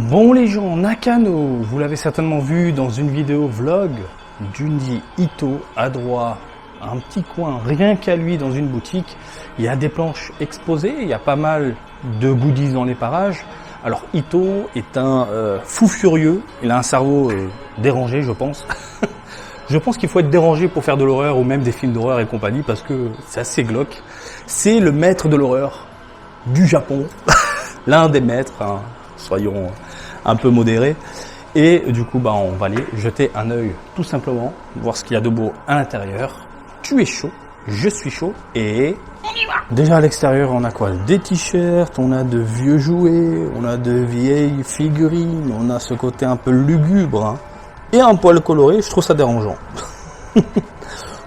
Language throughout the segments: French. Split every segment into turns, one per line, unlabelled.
Bon les gens, Nakano, vous l'avez certainement vu dans une vidéo vlog, Junji Ito a droit à un petit coin, rien qu'à lui dans une boutique. Il y a des planches exposées, il y a pas mal de goodies dans les parages. Alors Ito est un fou furieux, il a un cerveau dérangé je pense. Je pense qu'il faut être dérangé pour faire de l'horreur ou même des films d'horreur et compagnie parce que c'est assez glauque. C'est le maître de l'horreur du Japon, l'un des maîtres, hein. Soyons un peu modérés. Et du coup, on va aller jeter un œil tout simplement, voir ce qu'il y a de beau à l'intérieur. Tu es chaud, je suis chaud et on y va. Déjà à l'extérieur, on a quoi? Des t-shirts, on a de vieux jouets, on a de vieilles figurines, on a ce côté un peu lugubre, hein, et un poil coloré, je trouve ça dérangeant.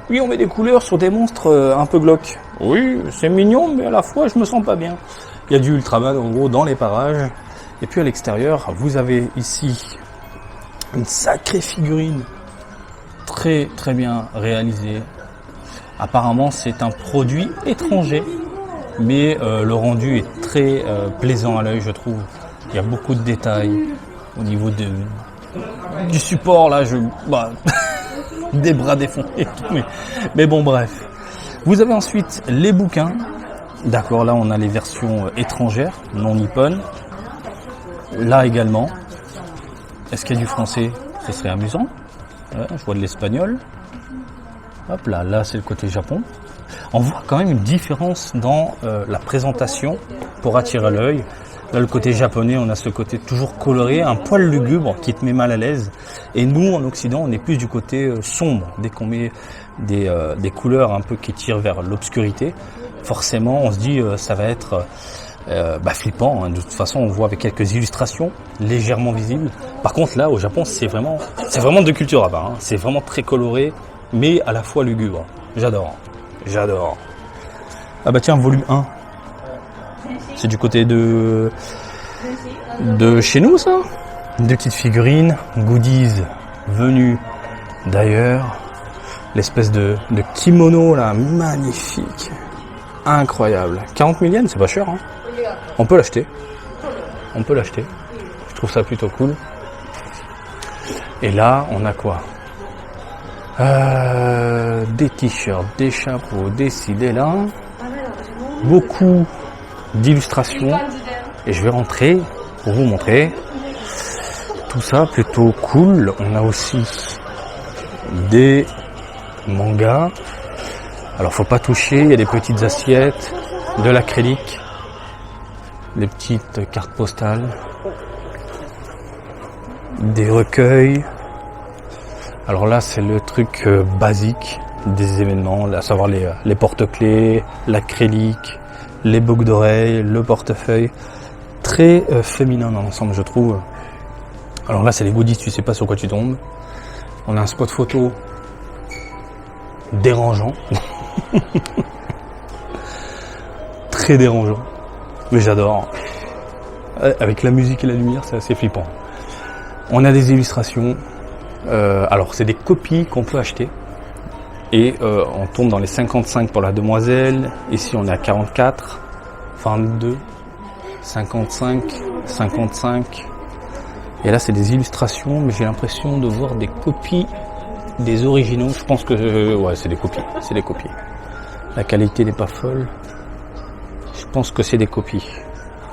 Oui, on met des couleurs sur des monstres un peu glauques. Oui, c'est mignon, mais à la fois, je me sens pas bien. Il y a du Ultraman en gros dans les parages. Et puis à l'extérieur, vous avez ici une sacrée figurine très très bien réalisée. Apparemment c'est un produit étranger, mais le rendu est très plaisant à l'œil je trouve. Il y a beaucoup de détails au niveau du support là, des bras défoncés et tout, mais bon bref. Vous avez ensuite les bouquins. D'accord, là on a les versions étrangères, non nippones. Là également, est-ce qu'il y a du français? Ce serait amusant. Ouais, je vois de l'espagnol. Hop là, là c'est le côté Japon. On voit quand même une différence dans la présentation pour attirer l'œil. Là le côté japonais, on a ce côté toujours coloré, un poil lugubre qui te met mal à l'aise. Et nous en Occident, on est plus du côté sombre. Dès qu'on met des couleurs un peu qui tirent vers l'obscurité, forcément on se dit ça va être flippant, hein. De toute façon on voit avec quelques illustrations légèrement visibles. Par contre là au Japon c'est vraiment de culture là-bas, hein. C'est vraiment très coloré mais à la fois lugubre. J'adore. Ah bah tiens, volume 1. C'est du côté de chez nous ça. Des petites figurines, goodies venus d'ailleurs. L'espèce de kimono là, magnifique. Incroyable. 40 000 yens, c'est pas cher, hein. On peut l'acheter. Je trouve ça plutôt cool. Et là, on a quoi? Des t-shirts, des chapeaux, des ci, des là. Beaucoup d'illustrations. Et je vais rentrer pour vous montrer. Tout ça plutôt cool. On a aussi des mangas. Alors faut pas toucher, il y a des petites assiettes, de l'acrylique, des petites cartes postales, des recueils. Alors là c'est le truc basique des événements, à savoir les porte-clés, l'acrylique, les boucles d'oreilles, le portefeuille. Très féminin dans l'ensemble je trouve. Alors là c'est les goodies, tu sais pas sur quoi tu tombes. On a un spot photo dérangeant. Très dérangeant, mais j'adore. Avec la musique et la lumière, c'est assez flippant. On a des illustrations. Alors, c'est des copies qu'on peut acheter. Et on tombe dans les 55 pour la demoiselle. Ici, on est à 44, 22, 55, 55. Et là, c'est des illustrations, mais j'ai l'impression de voir des copies des originaux. Je pense que ouais, c'est des copies. La qualité n'est pas folle. Je pense que c'est des copies.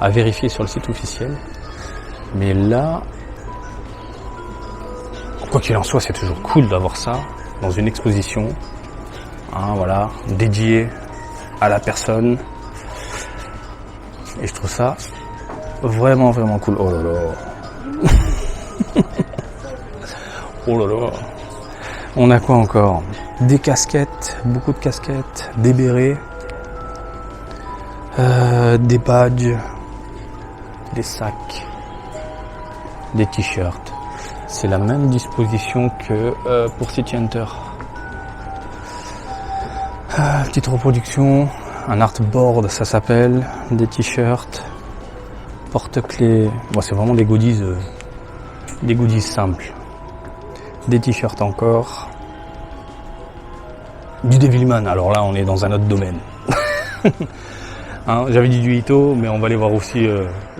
À vérifier sur le site officiel. Mais là, quoi qu'il en soit, c'est toujours cool d'avoir ça dans une exposition. Hein, voilà, dédiée à la personne. Et je trouve ça vraiment cool. Oh là là. Oh là là. On a quoi encore? Des casquettes, beaucoup de casquettes, des bérets, des badges, des sacs, des t-shirts. C'est la même disposition que pour City Hunter. Petite reproduction, un artboard ça s'appelle, des t-shirts, porte-clés. Bon, c'est vraiment des goodies simples. Des t-shirts encore. Du Devilman, alors là on est dans un autre domaine. Hein, j'avais dit du Ito, mais on va aller voir aussi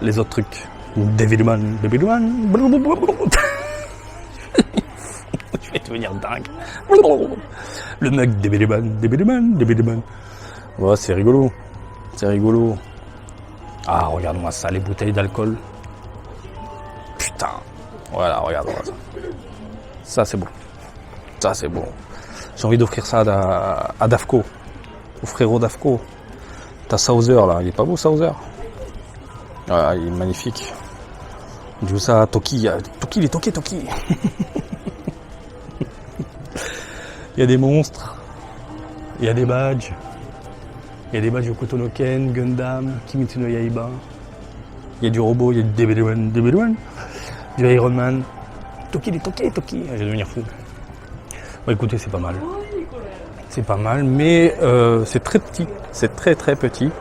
les autres trucs. Devilman. Je vais devenir dingue. Le mec Devilman. Ouais, c'est rigolo. C'est rigolo. Ah, regarde-moi ça, les bouteilles d'alcool. Putain. Voilà, regarde-moi ça. Ça, c'est bon. Ça, c'est bon. J'ai envie d'offrir ça à Dafco. Au frérot Dafco. T'as Sauser, là. Il est pas beau, Sauser? Ah, il est magnifique. Du coup, ça, Toki. Toki, il est Toki. Il y a des monstres. Il y a des badges. Il y a des badges Hokuto no Ken, Gundam, Kimetsu no Yaiba. Il y a du robot, il y a du Devilman. Du Iron Man. Toki. Je vais devenir fou. Bon, écoutez, c'est pas mal. C'est pas mal, mais c'est très petit. C'est très petit.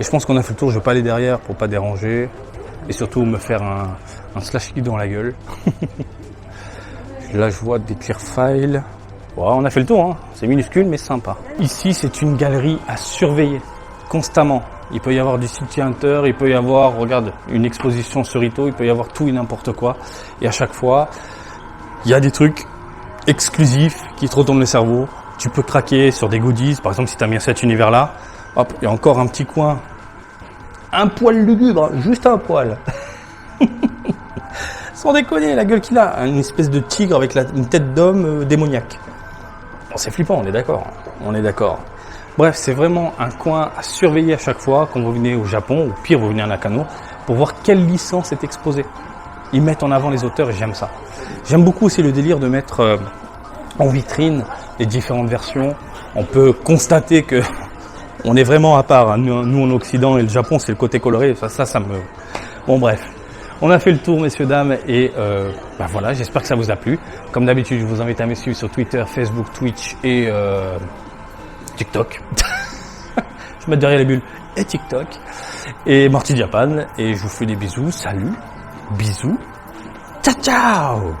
Et je pense qu'on a fait le tour. Je vais pas aller derrière pour pas déranger. Et surtout me faire un slash kick dans la gueule. Là, je vois des clear files. Ouais, on a fait le tour, hein. C'est minuscule mais sympa. Ici, c'est une galerie à surveiller constamment. Il peut y avoir du City Hunter, il peut y avoir, regarde, une exposition sur Ito, il peut y avoir tout et n'importe quoi. Et à chaque fois, il y a des trucs exclusifs qui te retournent le cerveau. Tu peux craquer sur des goodies. Par exemple, si tu as mis cet univers-là, hop, il y a encore un petit coin. Un poil lugubre, juste un poil. Sans déconner, la gueule qu'il a. Une espèce de tigre avec une tête d'homme démoniaque. Bon, c'est flippant, on est d'accord. Bref, c'est vraiment un coin à surveiller à chaque fois quand vous venez au Japon, ou pire, vous venez à Nakano, pour voir quelle licence est exposée. Ils mettent en avant les auteurs et j'aime ça. J'aime beaucoup aussi le délire de mettre en vitrine les différentes versions. On peut constater que on est vraiment à part. Hein. Nous en Occident et le Japon, c'est le côté coloré. Ça me... Bon, bref. On a fait le tour, messieurs, dames, et voilà, j'espère que ça vous a plu. Comme d'habitude, je vous invite à me suivre sur Twitter, Facebook, Twitch et TikTok. Je mets derrière les bulles et TikTok. Et Morty Japan, et je vous fais des bisous. Salut, bisous, ciao ciao.